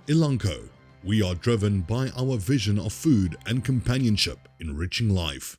Elanco, we are driven by our vision of food and companionship enriching life.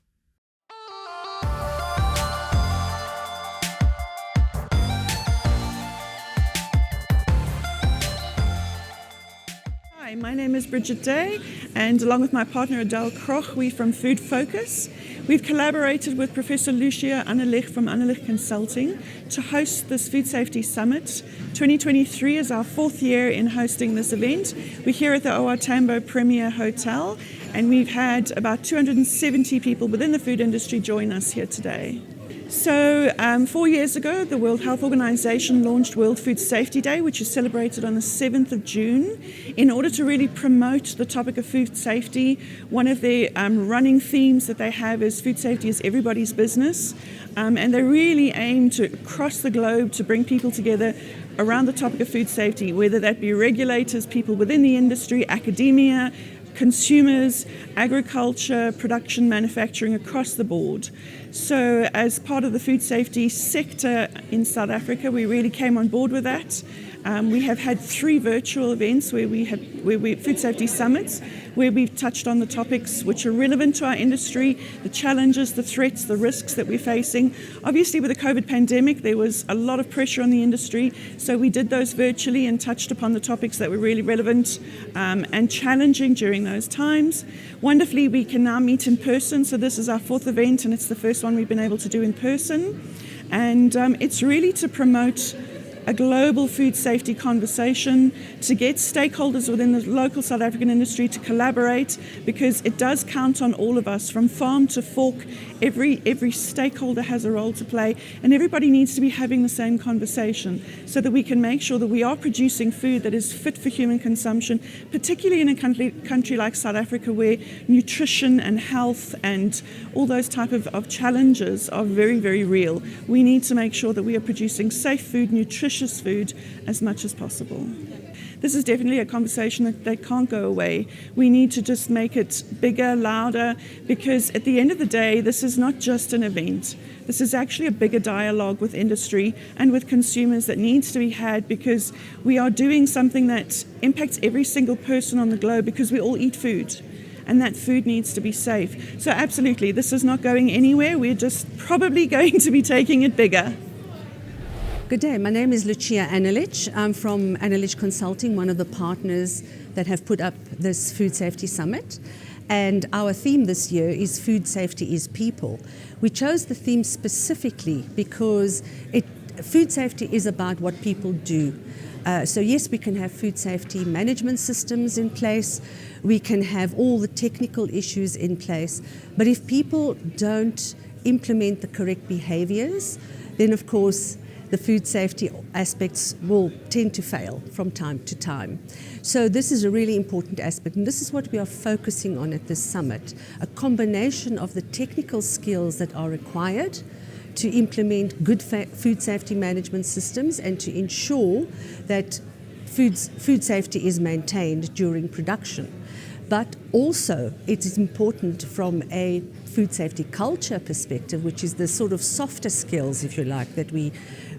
Hi, my name is Bridget Day, and along with my partner Adele Kroch, we're from Food Focus. We've collaborated with Professor Lucia Annelich from Annelich Consulting to host this Food Safety Summit. 2023 is our fourth year in hosting this event. We're here at the OR Tambo Premier Hotel, and we've had about 270 people within the food industry join us here today. So 4 years ago, the World Health Organization launched World Food Safety Day, which is celebrated on the 7th of June. In order to really promote the topic of food safety, one of the running themes that they have is food safety is everybody's business. And they really aim to, across the globe, to bring people together around the topic of food safety, whether that be regulators, people within the industry, academia, consumers, agriculture, production, manufacturing, across the board. So as part of the food safety sector in South Africa, we really came on board with that. We have had 3 virtual events where we food safety summits, where we've touched on the topics which are relevant to our industry, the challenges, the threats, the risks that we're facing. Obviously, with the COVID pandemic, there was a lot of pressure on the industry, so we did those virtually and touched upon the topics that were really relevant and challenging during those times. Wonderfully, we can now meet in person, so this is our 4th event, and it's the first one we've been able to do in person. And it's really to promote a global food safety conversation, to get stakeholders within the local South African industry to collaborate, because it does count on all of us, from farm to fork. Every stakeholder has a role to play, and everybody needs to be having the same conversation so that we can make sure that we are producing food that is fit for human consumption, particularly in a country like South Africa, where nutrition and health and all those type of challenges are very, very real. We need to make sure that we are producing safe food, nutritious food as much as possible. This is definitely a conversation that can't go away. We need to just make it bigger, louder, because at the end of the day, this is not just an event. This is actually a bigger dialogue with industry and with consumers that needs to be had, because we are doing something that impacts every single person on the globe, because we all eat food. And that food needs to be safe. So absolutely, this is not going anywhere. We're just probably going to be taking it bigger. Good day, my name is Lucia Annelich. I'm from Annelich Consulting, one of the partners that have put up this Food Safety Summit. And our theme this year is Food Safety is People. We chose the theme specifically because food safety is about what people do. So yes, we can have food safety management systems in place, we can have all the technical issues in place, but if people don't implement the correct behaviors, then of course the food safety aspects will tend to fail from time to time. So this is a really important aspect, and this is what we are focusing on at this summit, a combination of the technical skills that are required to implement good food safety management systems and to ensure that food safety is maintained during production. But also it is important from a food safety culture perspective, which is the sort of softer skills, if you like, that we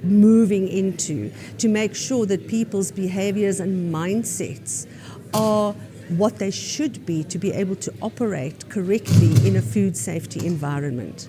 moving into, to make sure that people's behaviors and mindsets are what they should be to be able to operate correctly in a food safety environment.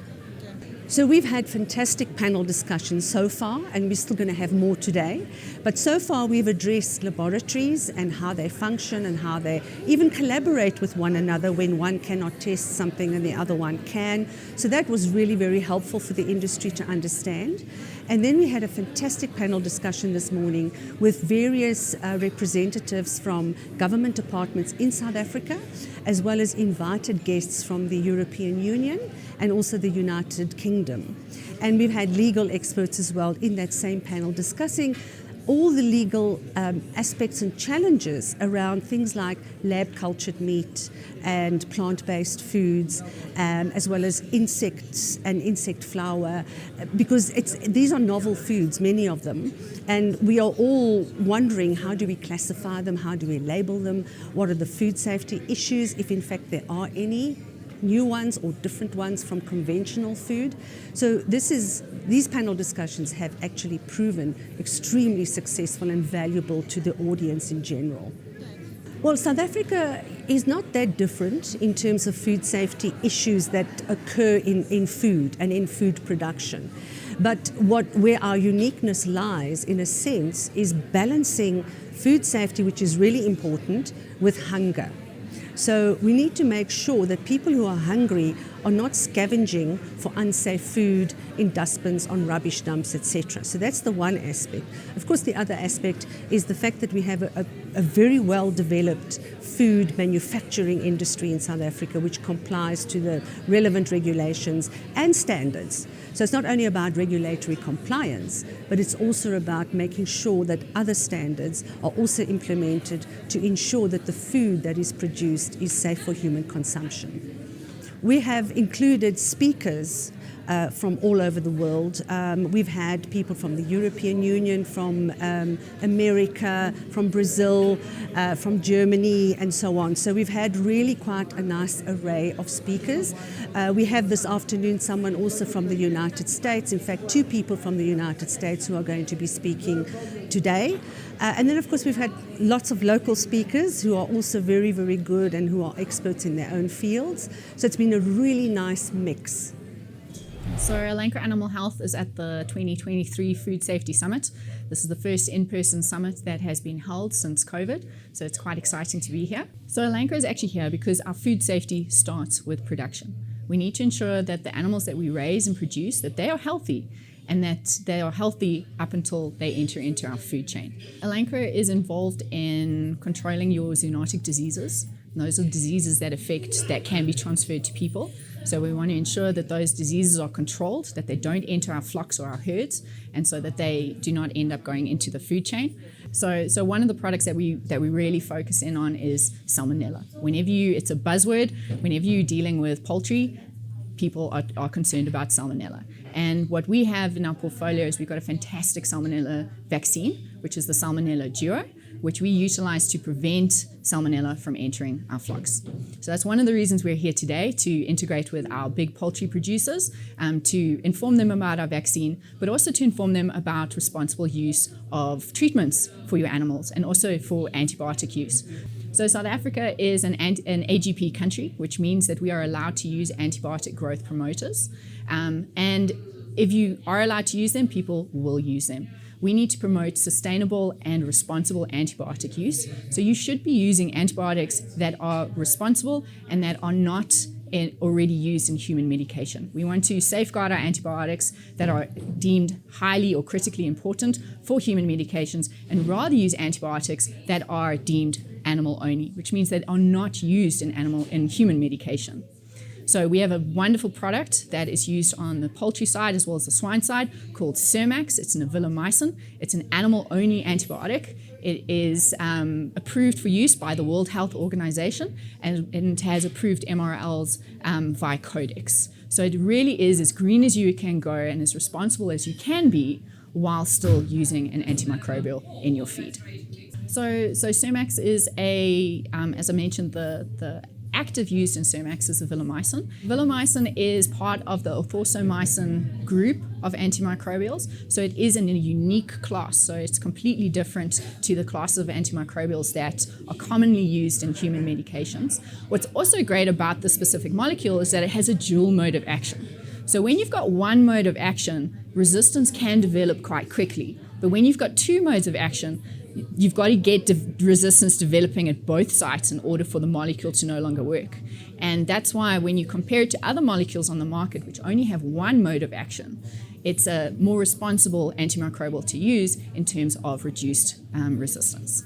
So we've had fantastic panel discussions so far, and we're still going to have more today. But so far we've addressed laboratories and how they function and how they even collaborate with one another when one cannot test something and the other one can. So that was really very helpful for the industry to understand. And then we had a fantastic panel discussion this morning with various representatives from government departments in South Africa, as well as invited guests from the European Union and also the United Kingdom. And we've had legal experts as well in that same panel discussing all the legal aspects and challenges around things like lab cultured meat and plant-based foods, as well as insects and insect flour, because these are novel foods, many of them, and we are all wondering, how do we classify them, how do we label them, what are the food safety issues, if in fact there are any new ones or different ones from conventional food. So these panel discussions have actually proven extremely successful and valuable to the audience in general. Well, South Africa is not that different in terms of food safety issues that occur in food and in food production. But where our uniqueness lies, in a sense, is balancing food safety, which is really important, with hunger. So we need to make sure that people who are hungry are not scavenging for unsafe food in dustbins, on rubbish dumps, etc. So that's the one aspect. Of course, the other aspect is the fact that we have a very well-developed food manufacturing industry in South Africa, which complies to the relevant regulations and standards. So it's not only about regulatory compliance, but it's also about making sure that other standards are also implemented to ensure that the food that is produced is safe for human consumption. We have included speakers from all over the world. We've had people from the European Union, from America, from Brazil, from Germany, and so on. So we've had really quite a nice array of speakers. We have this afternoon someone also from the United States, in fact 2 people from the United States who are going to be speaking today. And then of course we've had lots of local speakers who are also very, very good and who are experts in their own fields. So it's been a really nice mix. So Elanco Animal Health is at the 2023 Food Safety Summit. This is the first in-person summit that has been held since COVID, so it's quite exciting to be here. So Elanco is actually here because our food safety starts with production. We need to ensure that the animals that we raise and produce, that they are healthy, and that they are healthy up until they enter into our food chain. Elanco is involved in controlling your zoonotic diseases. And those are diseases that can be transferred to people. So we want to ensure that those diseases are controlled, that they don't enter our flocks or our herds, and so that they do not end up going into the food chain. So one of the products that we really focus in on is salmonella. It's a buzzword, whenever you're dealing with poultry, people are concerned about salmonella. And what we have in our portfolio is we've got a fantastic salmonella vaccine, which is the Salmonella Duo, which we utilize to prevent salmonella from entering our flocks. So that's one of the reasons we're here today, to integrate with our big poultry producers, to inform them about our vaccine, but also to inform them about responsible use of treatments for your animals and also for antibiotic use. So South Africa is an AGP country, which means that we are allowed to use antibiotic growth promoters. And if you are allowed to use them, people will use them. We need to promote sustainable and responsible antibiotic use. So you should be using antibiotics that are responsible and that are not already used in human medication. We want to safeguard our antibiotics that are deemed highly or critically important for human medications, and rather use antibiotics that are deemed animal only, which means that are not used in human medication. So we have a wonderful product that is used on the poultry side as well as the swine side called Cermax. It's an avilamycin. It's an animal-only antibiotic. It is approved for use by the World Health Organization, and it has approved MRLs via Codex. So it really is as green as you can go and as responsible as you can be while still using an antimicrobial in your feed. So Cermax is as I mentioned, the active used in Cermax is avilamycin. Avilamycin is part of the orthosomycin group of antimicrobials, so it is in a unique class, so it's completely different to the class of antimicrobials that are commonly used in human medications. What's also great about this specific molecule is that it has a dual mode of action. So when you've got one mode of action, resistance can develop quite quickly, but when you've got 2 modes of action, you've got to get resistance developing at both sites in order for the molecule to no longer work. And that's why when you compare it to other molecules on the market which only have one mode of action, it's a more responsible antimicrobial to use in terms of reduced resistance.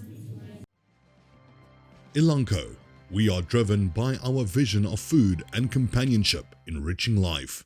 Elanco, we are driven by our vision of food and companionship enriching life.